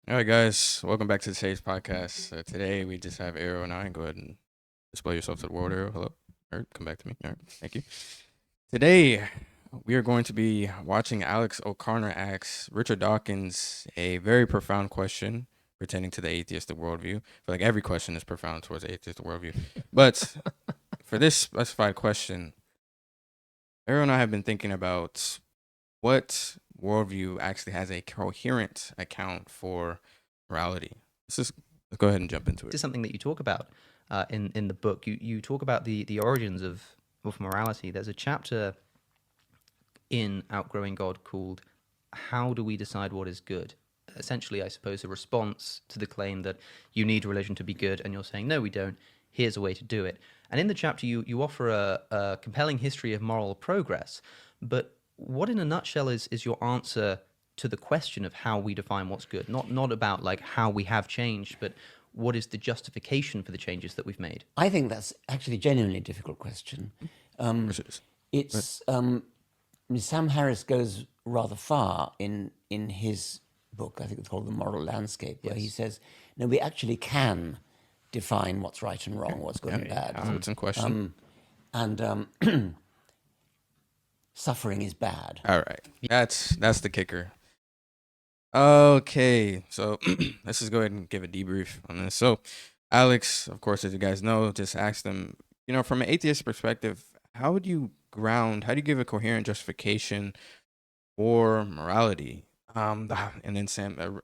All right, guys, welcome back to today's podcast. Today we just have Arrow and I. Go ahead and display yourself to the world, Arrow. Hello. All right, come back to me. All right, thank you. Today we are going to be watching Alex O'Connor ask Richard Dawkins a very profound question pertaining to the atheistic worldview. I feel like every question is profound towards the atheistic worldview. But for this specified question, Arrow and I have been thinking about what worldview actually has a coherent account for morality. Let's go ahead and jump into This it. is something that you talk about in the book. You talk about the origins of morality. There's a chapter in Outgrowing God called "How Do We Decide What Is Good?" Essentially, I suppose, a response to the claim that you need religion to be good, and you're saying no, we don't. Here's a way to do it. And in the chapter, you offer a compelling history of moral progress. But what, in a nutshell, is your answer to the question of how we define what's good? Not about like how we have changed, but what is the justification for the changes that we've made? I think that's actually a genuinely difficult question. Which is, but It's Sam Harris goes rather far in his book. I think it's called The Moral Landscape, where he Yes. says, "No, we actually can define what's right and wrong, what's good and bad, that's what's in question. and suffering is bad." All right, that's the kicker. Okay, so let's just go ahead and give a debrief on this. So, Alex, of course, as you guys know, just asked them, from an atheist perspective, how do you give a coherent justification for morality? And then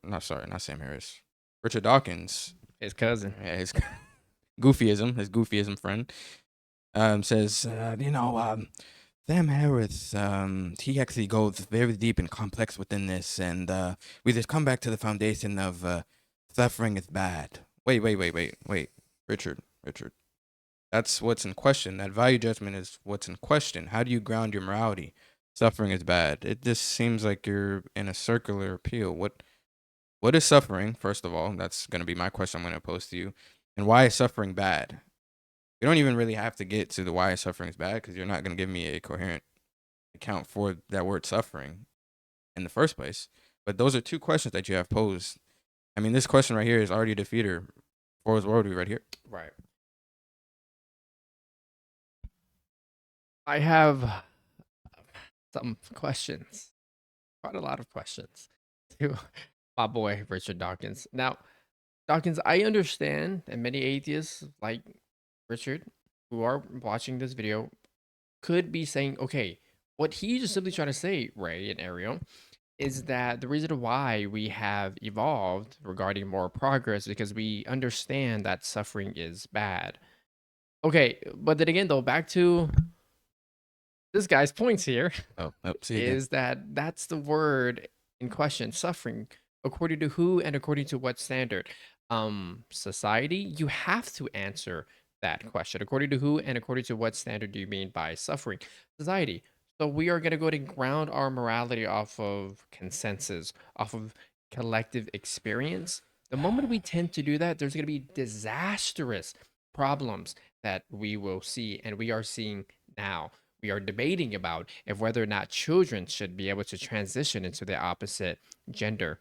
not Sam Harris, Richard Dawkins, His cousin. his goofyism friend, says, Sam Harris, he actually goes very deep and complex within this, and we just come back to the foundation of suffering is bad. Wait, Richard. That's what's in question. That value judgment is what's in question. How do you ground your morality? Suffering is bad. It just seems like you're in a circular appeal. What is suffering? First of all, that's going to be my question I'm going to pose to you. And why is suffering bad? We don't even really have to get to the why suffering is bad because you're not going to give me a coherent account for that word suffering in the first place. But those are two questions that you have posed. I mean, this question right here is already a defeater for his worldview right here. Right. I have some questions, quite a lot of questions to my boy, Richard Dawkins. Now, Dawkins, I understand that many atheists like Richard who are watching this video could be saying, okay, what he's just simply trying to say, Ray and Ariel, is that the reason why we have evolved regarding moral progress is because we understand that suffering is bad. Okay, but then again, though, back to this guy's points here See you again. is that that's the word in question, suffering. According to who and according to what standard? Society, you have to answer that question. According to who and according to what standard do you mean by suffering? Society. So we are going to go to ground our morality off of consensus, off of collective experience. The moment we tend to do that, there's going to be disastrous problems that we will see and we are seeing now. We are debating about if whether or not children should be able to transition into the opposite gender.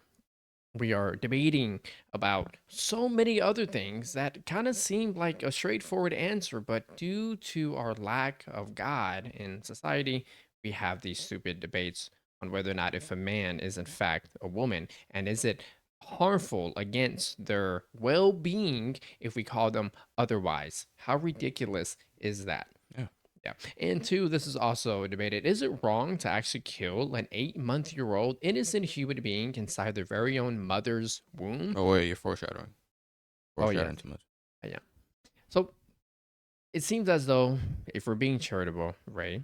We are debating about so many other things that kind of seem like a straightforward answer, but due to our lack of God in society, we have these stupid debates on whether or not if a man is in fact a woman and is it harmful against their well-being if we call them otherwise. How ridiculous is that? Yeah. Yeah. And two, this is also debated. Is it wrong to actually kill an 8-month-old innocent human being inside their very own mother's womb? Oh wait, you're foreshadowing. Oh, yeah. Foreshadowing too much. Yeah. So it seems as though, if we're being charitable, Ray,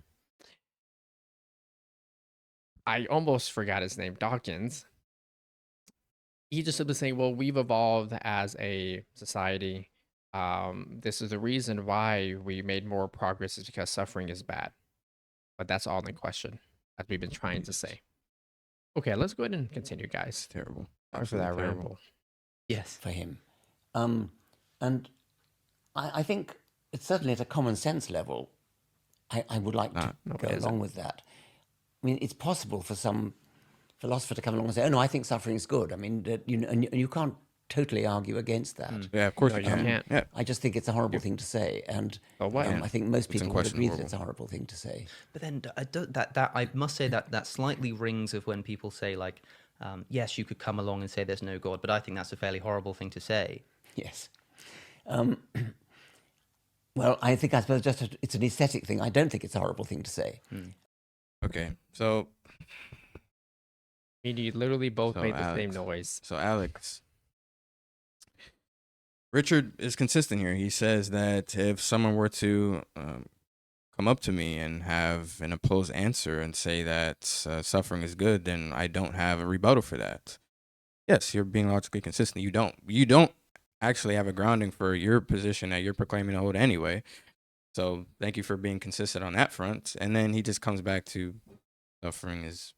I almost forgot his name, Dawkins. He just simply saying, well, we've evolved as a society. This is the reason why we made more progress is because suffering is bad. But that's all in question, as we've been trying to say. Okay, let's go ahead and continue, guys. It's terrible. Sorry for that Absolutely terrible. ramble. Yes. For him. And I think it's certainly at a common sense level, I would like to No, go it isn't. along with that. I mean, it's possible for some philosopher to come along and say, "Oh no, I think suffering is good." I mean, and you can't totally argue against that. Yeah, of course No, you you can. can't. Yeah. I just think it's a horrible thing to say, and Oh, what? I think most It's people would agree that unquestionable. it's a horrible thing to say. But then that I must say that slightly rings of when people say like, yes, you could come along and say there's no God, but I think that's a fairly horrible thing to say. Yes. Well, I suppose it's an aesthetic thing. I don't think it's a horrible thing to say. Okay. So You literally both So, made the same Alex. noise. So Alex, Richard is consistent here. He says that if someone were to come up to me and have an opposed answer and say that suffering is good, then I don't have a rebuttal for that. Yes, you're being logically consistent. You don't actually have a grounding for your position that you're proclaiming to hold anyway. So thank you for being consistent on that front. And then he just comes back to suffering is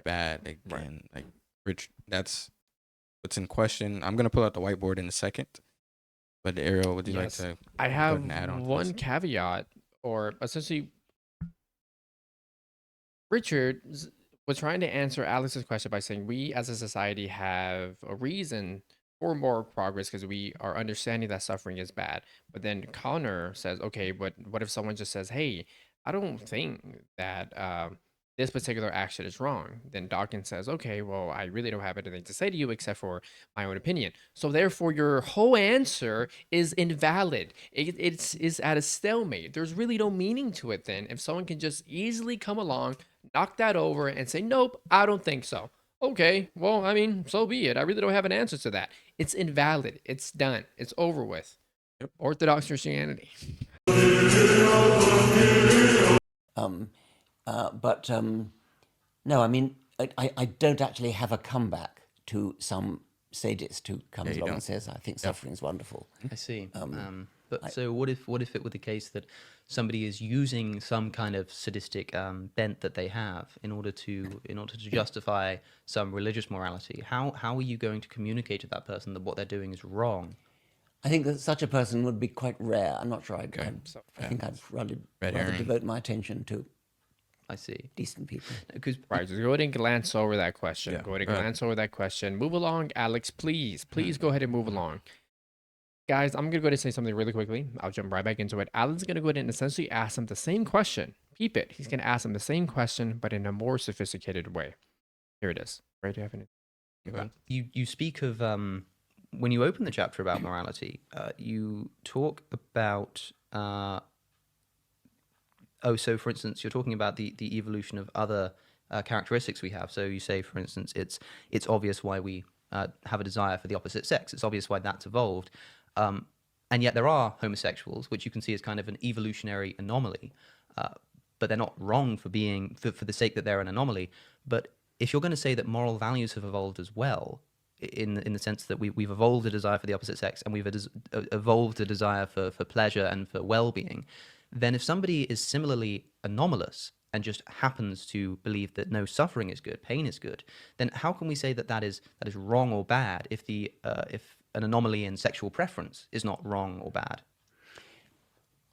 bad again. Like, Rich, that's what's in question. I'm gonna pull out the whiteboard in a second. But Ariel, would you Yes. like to? I ahead have and add on to one this? caveat, or essentially, Richard was trying to answer Alex's question by saying we as a society have a reason for more progress because we are understanding that suffering is bad. But then Connor says, okay, but what if someone just says, hey, I don't think that this particular action is wrong? Then Dawkins says, okay, well, I really don't have anything to say to you except for my own opinion. So therefore, your whole answer is invalid. It's is at a stalemate. There's really no meaning to it then. If someone can just easily come along, knock that over and say, nope, I don't think so. Okay, well, I mean, so be it. I really don't have an answer to that. It's invalid. It's done. It's over with. Orthodox Christianity. But no, I mean, I don't actually have a comeback to some sadist who comes you along don't. and says, "I think suffering is wonderful." I see. But so what if it were the case that somebody is using some kind of sadistic bent that they have in order to justify some religious morality? How are you going to communicate to that person that what they're doing is wrong? I think that such a person would be quite rare. I'm not sure. I think I'd rather herring. devote my attention to I see. decent people. Because Right, just go ahead and glance over that question. Yeah, Go ahead and go ahead. glance over that question. Move along, Alex, please. Please go ahead and move along. Guys, I'm going to go ahead and say something really quickly. I'll jump right back into it. Alan's going to go ahead and essentially ask him the same question. Peep it. He's going to ask him the same question, but in a more sophisticated way. Here it is. Right? Do you have any? Okay. you speak of when you open the chapter about morality, you talk about so for instance, you're talking about the evolution of other characteristics we have. So you say, for instance, it's obvious why we have a desire for the opposite sex. It's obvious why that's evolved. And yet there are homosexuals, which you can see as kind of an evolutionary anomaly, but they're not wrong for being for the sake that they're an anomaly. But if you're going to say that moral values have evolved as well, in the sense that we've evolved a desire for the opposite sex and we've evolved a desire for pleasure and for well-being, then if somebody is similarly anomalous and just happens to believe that no, suffering is good, pain is good, then how can we say that that is wrong or bad if if an anomaly in sexual preference is not wrong or bad?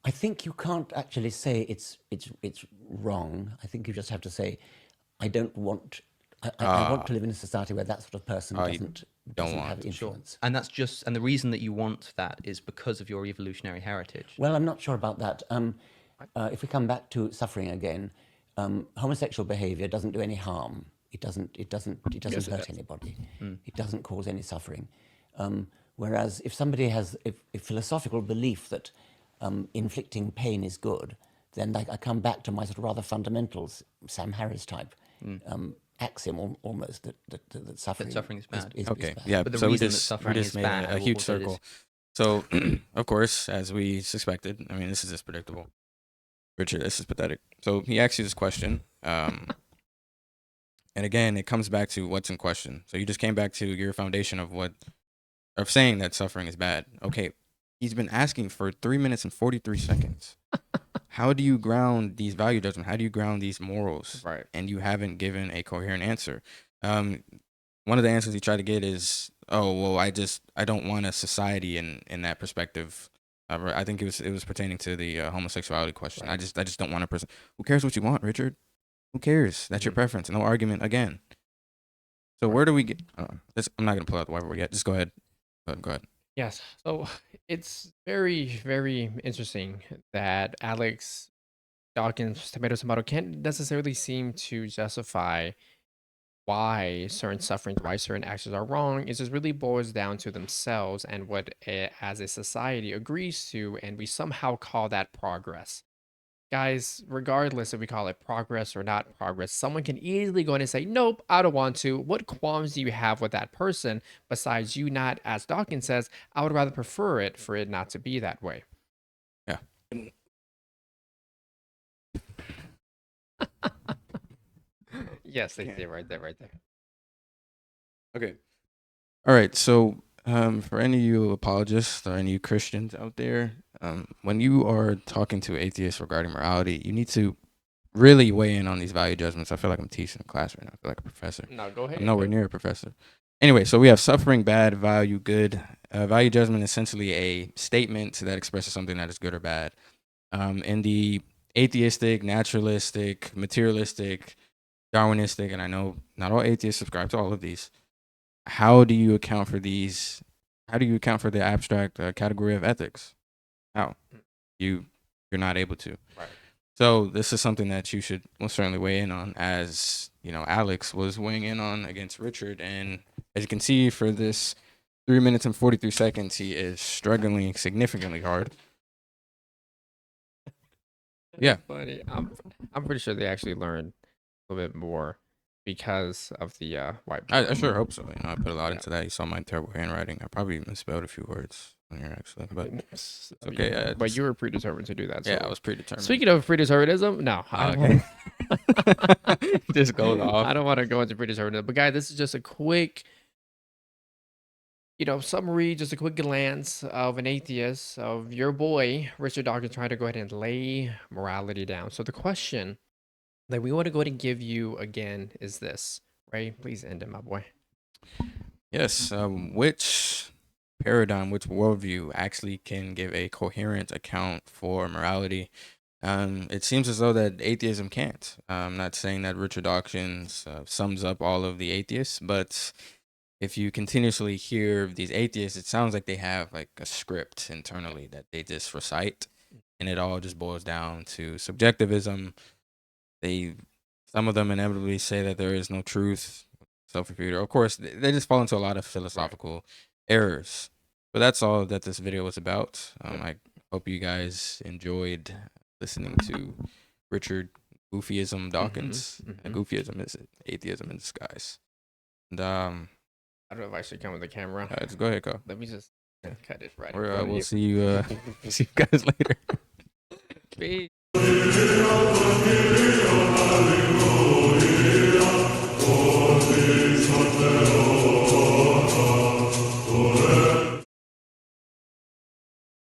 I think you can't actually say it's wrong. I think you just have to say, I don't want. I want to live in a society where that sort of person doesn't have influence. And that's just, and the reason that you want that is because of your evolutionary heritage. Well, I'm not sure about that. If we come back to suffering again, homosexual behavior doesn't do any harm. It doesn't hurt anybody. It doesn't cause any suffering. Whereas if somebody has a philosophical belief that inflicting pain is good, then I come back to my sort of rather fundamentals, Sam Harris type axiom almost that suffering is bad. Is Okay, bad. yeah. But the So we reason that just suffering is made bad, a huge what it is. circle. So, of course, as we suspected, I mean, this is just predictable. Richard, this is pathetic. So he asks you this question, and again, it comes back to what's in question. So you just came back to your foundation of saying that suffering is bad. Okay, he's been asking for 3 minutes and 43 seconds. How do you ground these value judgments? How do you ground these morals? Right. And you haven't given a coherent answer. One of the answers he tried to get is, oh, well, I don't want a society in that perspective. I think it was pertaining to the homosexuality question. Right. I just don't want a person. Who cares what you want, Richard? Who cares? That's your preference. No argument again. So where do we get? I'm not gonna pull out the whiteboard yet. Just go ahead. Go ahead. Yes. So it's very, very interesting that Alex Dawkins' tomato can't necessarily seem to justify why certain sufferings, why certain actions are wrong. It just really boils down to themselves and what, as a society, agrees to, and we somehow call that progress. Guys, regardless if we call it progress or not progress, someone can easily go in and say, nope, I don't want to. What qualms do you have with that person besides you not, as Dawkins says, I would rather prefer it for it not to be that way. Yeah. Yes, they did right there, right there. Okay. All right. So, for any of you apologists or any of you Christians out there, when you are talking to atheists regarding morality, you need to really weigh in on these value judgments. I feel like I'm teaching a class right now. I feel like a professor. No, go ahead. I'm nowhere near a professor. Anyway, so we have suffering, bad, value, good. Value judgment is essentially a statement that expresses something that is good or bad. In the atheistic, naturalistic, materialistic, Darwinistic, and I know not all atheists subscribe to all of these. How do you account for these? How do you account for the abstract category of ethics? How? You're not able to. Right. So this is something that you should most certainly weigh in on, as you know, Alex was weighing in on against Richard, and as you can see, for this 3 minutes and 43 seconds, he is struggling significantly hard. Yeah. Funny. I'm pretty sure they actually learned a little bit more because of the whiteboard. I sure hope so. You know, I put a lot into that. You saw my terrible handwriting. I probably misspelled a few words on here actually, but It's okay. but you were predetermined to do that. Yeah, so- I was predetermined. Speaking of predeterminism, no. I don't Okay. wanna- Just goes off. I don't want to go into predeterminism, but guys, this is just a quick, summary, just a quick glance of an atheist, of your boy Richard Dawkins trying to go ahead and lay morality down. So the question that we want to go ahead and give you again is this, right? Please end it, my boy. Yes. Which paradigm, which worldview actually can give a coherent account for morality? It seems as though that atheism can't. I'm not saying that Richard Dawkins sums up all of the atheists, but if you continuously hear these atheists, it sounds like they have like a script internally that they just recite, and it all just boils down to subjectivism. Some of them inevitably say that there is no truth, self-refuter. Of course, they just fall into a lot of philosophical errors. But that's all that this video was about. I hope you guys enjoyed listening to Richard Goofyism Dawkins. Goofyism is atheism in disguise. And I don't know if I should come with the camera. just go ahead, go. Let me just cut it right. We'll see you. See you guys later. Peace. Hallelujah,